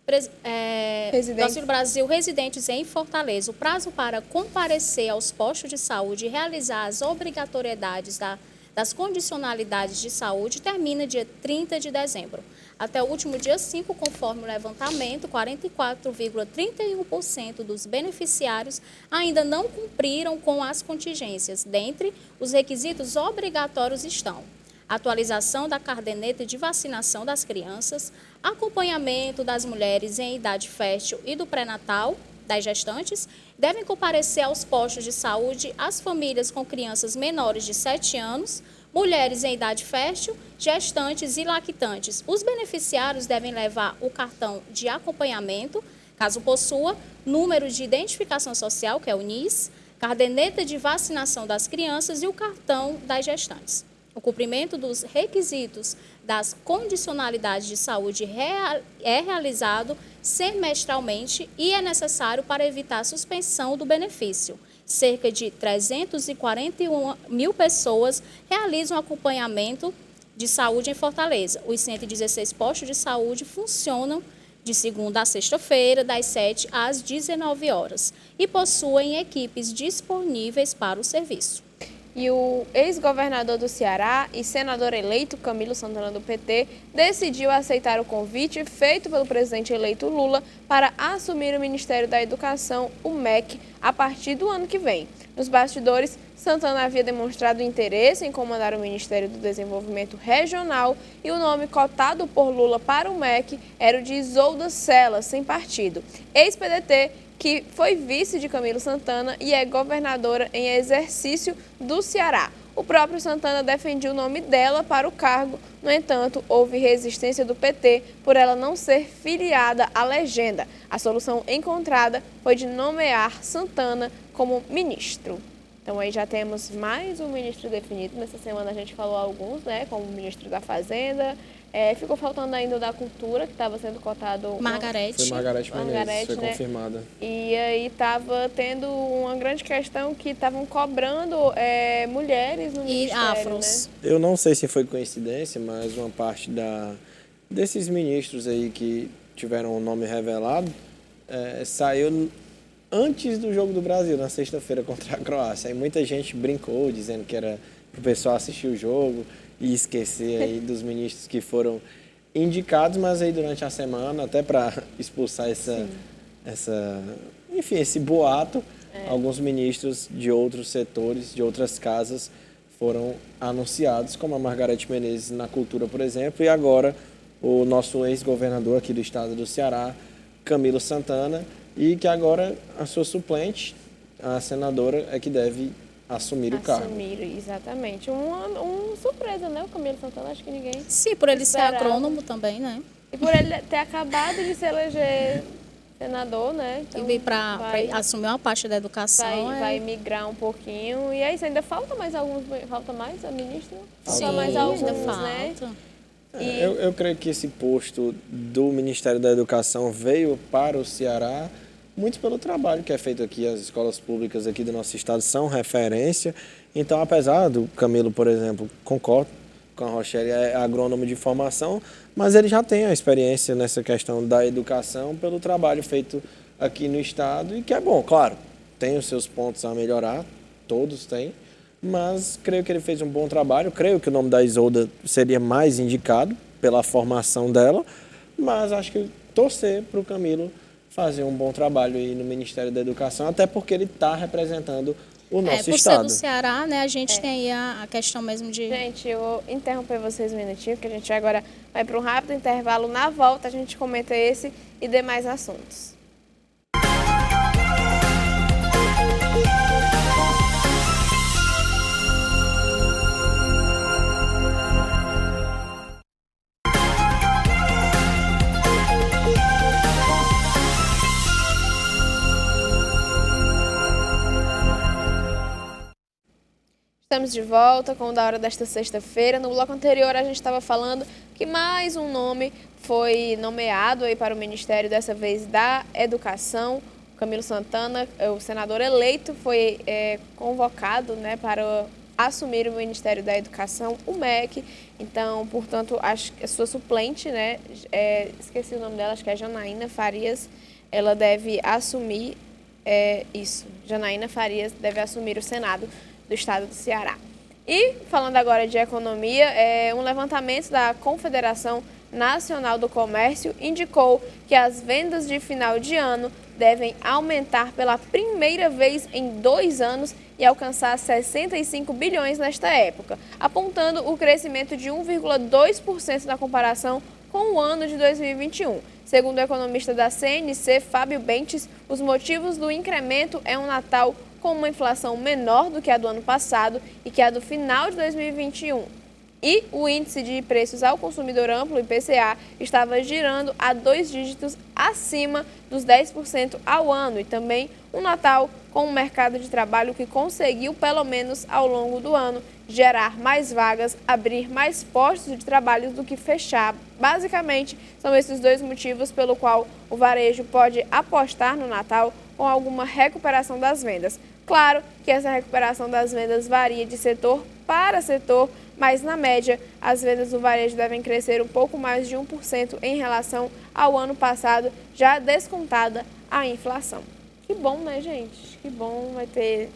Do Auxílio Brasil, residentes em Fortaleza. O prazo para comparecer aos postos de saúde e realizar as obrigatoriedades das condicionalidades de saúde termina dia 30 de dezembro. Até o último dia 5, conforme o levantamento, 44,31% dos beneficiários ainda não cumpriram com as contingências. Dentre os requisitos obrigatórios estão atualização da caderneta de vacinação das crianças, acompanhamento das mulheres em idade fértil e do pré-natal, das gestantes. Devem comparecer aos postos de saúde as famílias com crianças menores de 7 anos, mulheres em idade fértil, gestantes e lactantes. Os beneficiários devem levar o cartão de acompanhamento, caso possua, número de identificação social, que é o NIS, caderneta de vacinação das crianças e o cartão das gestantes. O cumprimento dos requisitos das condicionalidades de saúde é realizado semestralmente e é necessário para evitar a suspensão do benefício. Cerca de 341 mil pessoas realizam acompanhamento de saúde em Fortaleza. Os 116 postos de saúde funcionam de segunda a sexta-feira, das 7 às 19 horas, e possuem equipes disponíveis para o serviço.
E o ex-governador do Ceará e senador eleito, Camilo Santana, do PT, decidiu aceitar o convite feito pelo presidente eleito Lula para assumir o Ministério da Educação, o MEC, a partir do ano que vem. Nos bastidores, Santana havia demonstrado interesse em comandar o Ministério do Desenvolvimento Regional e o nome cotado por Lula para o MEC era o de Isolda Sela, sem partido, ex-PDT, que foi vice de Camilo Santana e é governadora em exercício do Ceará. O próprio Santana defendia o nome dela para o cargo, no entanto, houve resistência do PT por ela não ser filiada à legenda. A solução encontrada foi de nomear Santana como ministro. Então aí já temos mais um ministro definido. Nessa semana a gente falou alguns, né, como o ministro da Fazenda. Ficou faltando ainda o da Cultura, que estava sendo cotado...
Margarete.
Foi Margarete Menezes, foi
né?
confirmada.
E aí estava tendo uma grande questão que estavam cobrando mulheres no
E
ministério,
afros.
né?
Eu não sei se foi coincidência, mas uma parte desses ministros aí que tiveram o nome revelado saiu antes do Jogo do Brasil, na sexta-feira contra a Croácia. Aí muita gente brincou, dizendo que era para o pessoal assistir o jogo e esquecer aí dos ministros que foram indicados, mas aí durante a semana, até para expulsar esse boato, alguns ministros de outros setores, de outras casas, foram anunciados, como a Margarete Menezes na Cultura, por exemplo, e agora o nosso ex-governador aqui do estado do Ceará, Camilo Santana, e que agora a sua suplente, a senadora, é que deve assumir o cargo.
Exatamente. Uma surpresa, né? O Camilo Santana, acho que ninguém...
Sim, por ele ser
esperava.
agrônomo também, né?
E por ele ter acabado de se eleger senador, né? Então,
E vir para assumir uma parte da educação.
vai migrar um pouquinho. E é isso, ainda falta mais alguns... Falta mais a ministra? Falta
Sim,
mais alguns,
ainda
né?
falta.
Eu creio que esse posto do Ministério da Educação veio para o Ceará muito pelo trabalho que é feito aqui. As escolas públicas aqui do nosso estado são referência. Então, apesar do Camilo, por exemplo, concordo com a Rochelle, é agrônomo de formação, mas ele já tem a experiência nessa questão da educação pelo trabalho feito aqui no estado e que é bom, claro, tem os seus pontos a melhorar, todos têm, mas creio que ele fez um bom trabalho. Creio que o nome da Isolda seria mais indicado pela formação dela, mas acho que torcer para o Camilo fazer um bom trabalho aí no Ministério da Educação, até porque ele está representando o nosso
por
estado.
ser do Ceará, né, a gente tem aí a questão mesmo de...
Gente, eu vou interromper vocês um minutinho, porque a gente agora vai para um rápido intervalo. Na volta a gente comenta esse e demais assuntos. Estamos de volta com o Da Hora desta sexta-feira. No bloco anterior a gente estava falando que mais um nome foi nomeado aí para o Ministério, dessa vez da Educação. Camilo Santana, o senador eleito, foi convocado, né, para assumir o Ministério da Educação, o MEC. Então, portanto, a sua suplente, né, esqueci o nome dela, acho que é Janaína Farias, ela deve assumir Janaína Farias deve assumir o Senado do estado do Ceará. E, falando agora de economia, um levantamento da Confederação Nacional do Comércio indicou que as vendas de final de ano devem aumentar pela primeira vez em 2 anos e alcançar 65 bilhões nesta época, apontando o crescimento de 1,2% na comparação com o ano de 2021. Segundo o economista da CNC, Fábio Bentes, os motivos do incremento é um Natal com uma inflação menor do que a do ano passado e que a do final de 2021. E o índice de preços ao consumidor amplo, IPCA, estava girando a 2 dígitos acima dos 10% ao ano. E também um Natal com um mercado de trabalho que conseguiu, pelo menos ao longo do ano, gerar mais vagas, abrir mais postos de trabalho do que fechar. Basicamente, são esses 2 motivos pelo qual o varejo pode apostar no Natal com alguma recuperação das vendas. Claro que essa recuperação das vendas varia de setor para setor, mas na média as vendas do varejo devem crescer um pouco mais de 1% em relação ao ano passado, já descontada a inflação. Que bom, né, gente? Que bom, vai ter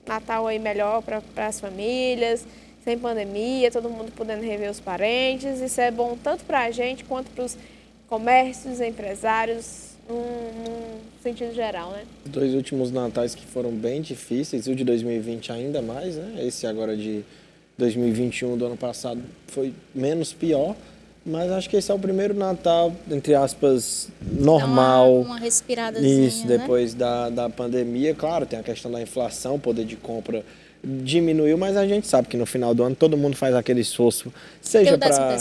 Natal aí melhor para as famílias, sem pandemia, todo mundo podendo rever os parentes. Isso é bom tanto para a gente quanto para os comércios, empresários, num sentido geral, né?
Os 2 últimos natais que foram bem difíceis, o de 2020 ainda mais, né? Esse agora de 2021 do ano passado foi menos pior, mas acho que esse é o primeiro Natal, entre aspas, normal.
Uma respiradazinha,
Isso, depois da pandemia. Claro, tem a questão da inflação, o poder de compra diminuiu, mas a gente sabe que no final do ano todo mundo faz aquele esforço, seja para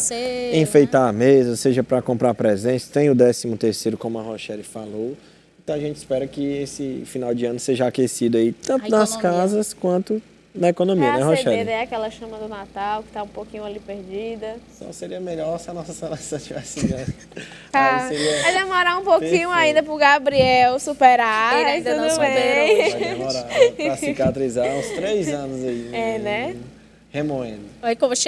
enfeitar a mesa, seja para comprar presentes, tem o 13º, como a Rochelle falou. Então a gente espera que esse final de ano seja aquecido aí, tanto nas casas quanto na economia, né, Rochelle?
É aquela chama do Natal que tá um pouquinho ali perdida.
Só seria melhor se a nossa seleção tivesse ganho.
Tá. Vai demorar um pouquinho ainda pro Gabriel superar.
Ele ainda não superou.
Vai demorar pra cicatrizar uns 3 anos aí.
Né?
Remoendo.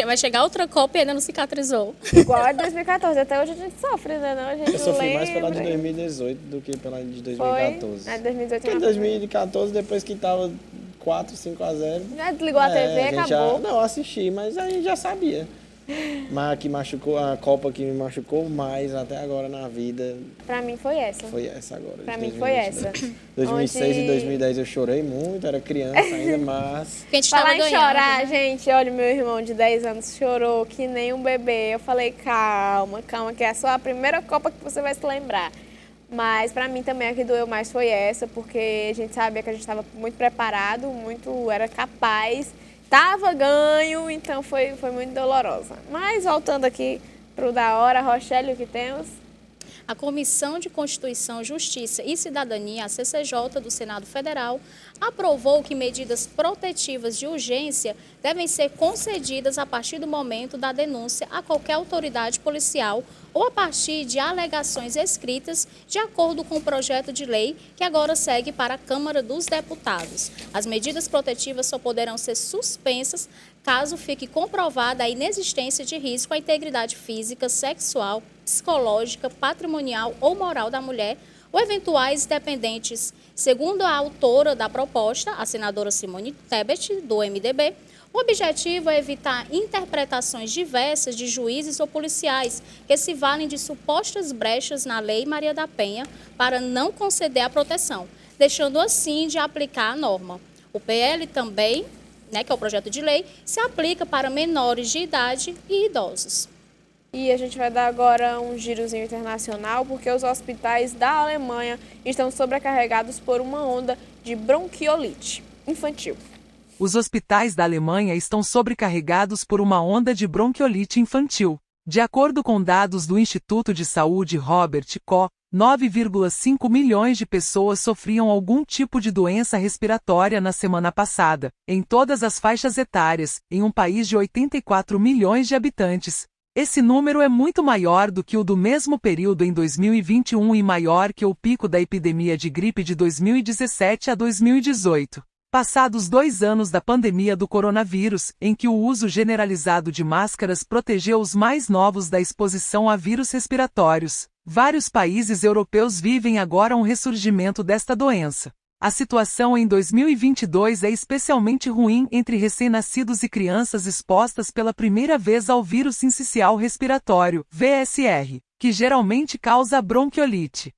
Vai chegar outra Copa e ainda não cicatrizou.
Igual a de 2014. Até hoje a gente sofre, né? Não? A gente
Eu sofri mais pela de 2018 do que pela de 2014.
Foi? A de 2018
Porque em 2014, depois que tava 4, 5-0.
Já desligou a TV, acabou.
Não, assisti, mas a gente já sabia. Mas a que machucou, a Copa que me machucou mais até agora na vida.
Pra mim foi essa.
Foi essa agora.
Pra mim foi essa.
2006 e 2010 eu chorei muito, era criança ainda, mas.
Porque a gente
Falar
tava
em
ganhando,
chorar,
né?
gente, olha, meu irmão de 10 anos chorou que nem um bebê. Eu falei, calma, que é só a primeira Copa que você vai se lembrar. Mas pra mim também a que doeu mais foi essa, porque a gente sabia que a gente estava muito preparado, era capaz, tava ganho, então foi muito dolorosa. Mas voltando aqui pro da hora, Rochelle, o que temos?
A Comissão de Constituição, Justiça e Cidadania, a CCJ do Senado Federal, aprovou que medidas protetivas de urgência devem ser concedidas a partir do momento da denúncia a qualquer autoridade policial ou a partir de alegações escritas, de acordo com o projeto de lei que agora segue para a Câmara dos Deputados. As medidas protetivas só poderão ser suspensas caso fique comprovada a inexistência de risco à integridade física, sexual, psicológica, patrimonial ou moral da mulher ou eventuais dependentes. Segundo a autora da proposta, a senadora Simone Tebet, do MDB, o objetivo é evitar interpretações diversas de juízes ou policiais que se valem de supostas brechas na Lei Maria da Penha para não conceder a proteção, deixando assim de aplicar a norma. O PL também, que é o projeto de lei, se aplica para menores de idade e idosos.
E a gente vai dar agora um girozinho internacional, porque os hospitais da Alemanha estão sobrecarregados por uma onda de bronquiolite infantil.
Os hospitais da Alemanha estão sobrecarregados por uma onda de bronquiolite infantil. De acordo com dados do Instituto de Saúde Robert Koch, 9,5 milhões de pessoas sofriam algum tipo de doença respiratória na semana passada, em todas as faixas etárias, em um país de 84 milhões de habitantes. Esse número é muito maior do que o do mesmo período em 2021 e maior que o pico da epidemia de gripe de 2017 a 2018. Passados 2 anos da pandemia do coronavírus, em que o uso generalizado de máscaras protegeu os mais novos da exposição a vírus respiratórios, vários países europeus vivem agora um ressurgimento desta doença. A situação em 2022 é especialmente ruim entre recém-nascidos e crianças expostas pela primeira vez ao vírus sincicial respiratório, VSR, que geralmente causa bronquiolite.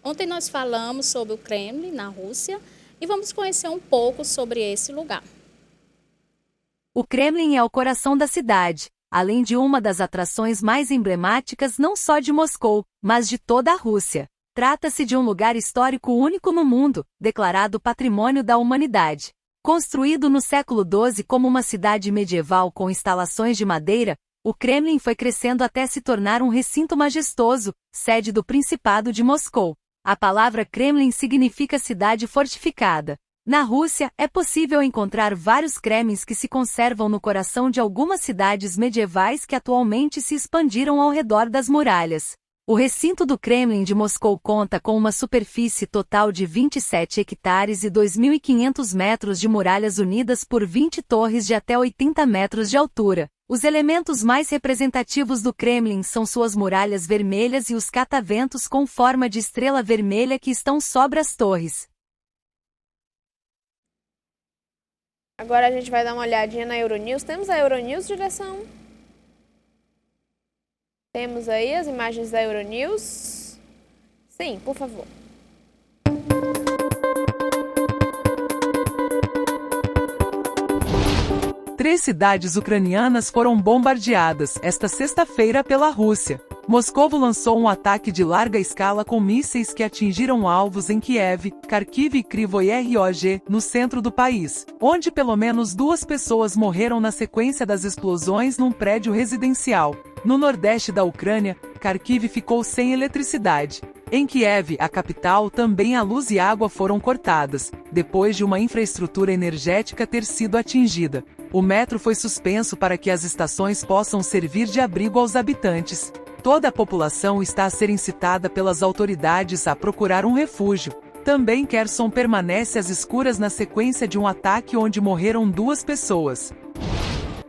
Ontem nós falamos sobre o Kremlin, na Rússia, e vamos conhecer um pouco sobre esse lugar.
O Kremlin é o coração da cidade, além de uma das atrações mais emblemáticas não só de Moscou, mas de toda a Rússia. Trata-se de um lugar histórico único no mundo, declarado Patrimônio da Humanidade. Construído no século XII como uma cidade medieval com instalações de madeira, o Kremlin foi crescendo até se tornar um recinto majestoso, sede do Principado de Moscou. A palavra Kremlin significa cidade fortificada. Na Rússia, é possível encontrar vários Kremlins que se conservam no coração de algumas cidades medievais que atualmente se expandiram ao redor das muralhas. O recinto do Kremlin de Moscou conta com uma superfície total de 27 hectares e 2.500 metros de muralhas unidas por 20 torres de até 80 metros de altura. Os elementos mais representativos do Kremlin são suas muralhas vermelhas e os cataventos com forma de estrela vermelha que estão sobre as torres.
Agora a gente vai dar uma olhadinha na Euronews. Temos a Euronews, direção? Temos aí as imagens da Euronews. Sim, por favor.
Três cidades ucranianas foram bombardeadas esta sexta-feira pela Rússia. Moscou lançou um ataque de larga escala com mísseis que atingiram alvos em Kiev, Kharkiv e Kryvyi-Rog, no centro do país, onde pelo menos 2 pessoas morreram na sequência das explosões num prédio residencial. No nordeste da Ucrânia, Kharkiv ficou sem eletricidade. Em Kiev, a capital, também a luz e água foram cortadas, depois de uma infraestrutura energética ter sido atingida. O metro foi suspenso para que as estações possam servir de abrigo aos habitantes. Toda a população está a ser incitada pelas autoridades a procurar um refúgio. Também Kherson permanece às escuras na sequência de um ataque onde morreram 2 pessoas.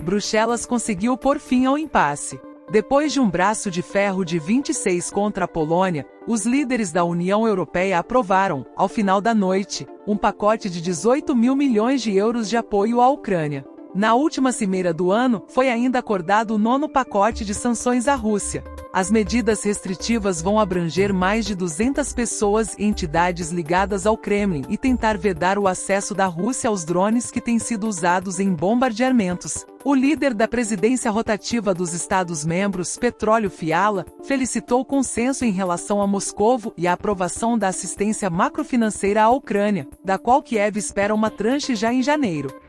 Bruxelas conseguiu pôr fim ao impasse. Depois de um braço de ferro de 26 contra a Polônia, os líderes da União Europeia aprovaram, ao final da noite, um pacote de 18 mil milhões de euros de apoio à Ucrânia. Na última cimeira do ano, foi ainda acordado o 9º pacote de sanções à Rússia. As medidas restritivas vão abranger mais de 200 pessoas e entidades ligadas ao Kremlin e tentar vedar o acesso da Rússia aos drones que têm sido usados em bombardeamentos. O líder da presidência rotativa dos Estados-membros, Petróleo Fiala, felicitou o consenso em relação a Moscovo e a aprovação da assistência macrofinanceira à Ucrânia, da qual Kiev espera uma tranche já em janeiro.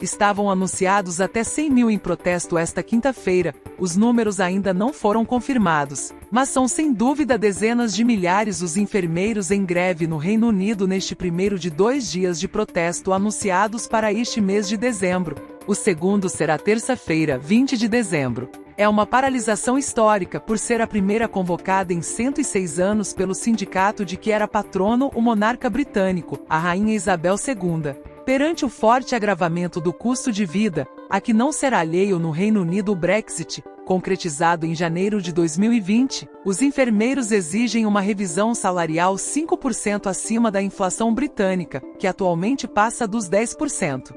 Estavam anunciados até 100 mil em protesto esta quinta-feira. Os números ainda não foram confirmados, mas são sem dúvida dezenas de milhares os enfermeiros em greve no Reino Unido neste primeiro de 2 dias de protesto anunciados para este mês de dezembro. O segundo será terça-feira, 20 de dezembro. É uma paralisação histórica por ser a primeira convocada em 106 anos pelo sindicato de que era patrono o monarca britânico, a Rainha Isabel II. Perante o forte agravamento do custo de vida, a que não será alheio no Reino Unido o Brexit, concretizado em janeiro de 2020, os enfermeiros exigem uma revisão salarial 5% acima da inflação britânica, que atualmente passa dos 10%.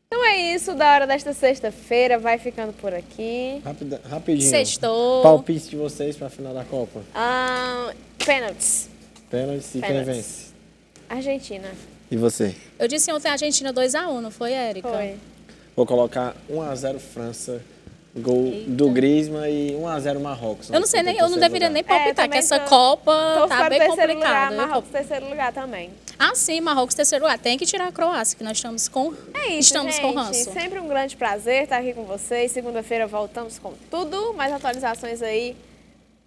Então é isso, da hora desta sexta-feira, vai ficando por aqui.
Rapidinho.
Sextou.
Palpite de vocês para a final da Copa.
Pênaltis.
Pênalti e quem vence?
Argentina.
E você?
Eu disse ontem a Argentina 2-1, não foi, Érica?
Foi.
Vou colocar 1-0 França, gol do Griezmann e 1-0 Marrocos.
Eu não sei nem, eu não deveria nem palpitar, que essa Copa tá bem complicada.
Marrocos terceiro lugar também.
Ah, sim, Marrocos terceiro lugar. Tem que tirar a Croácia, que nós estamos com
Estamos
com ranço.
Sempre um grande prazer estar aqui com vocês. Segunda-feira voltamos com tudo, mais atualizações aí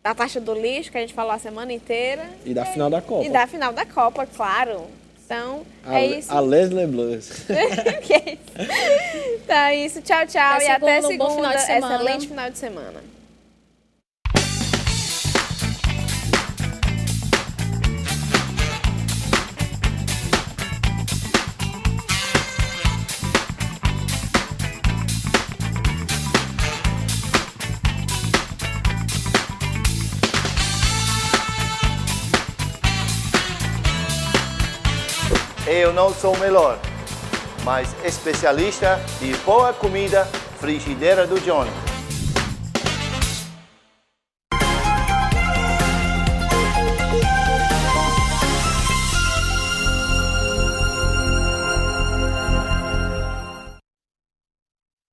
da taxa do lixo, que a gente falou a semana inteira.
E da final da Copa.
E da final da Copa, claro. Então, é isso.
A Leslie Blues.
Que é isso. Então é isso. Tchau, tchau. E até segunda.
Bom final de semana.
Excelente final de semana.
Eu não sou o melhor, mas especialista de boa comida, frigideira do Johnny.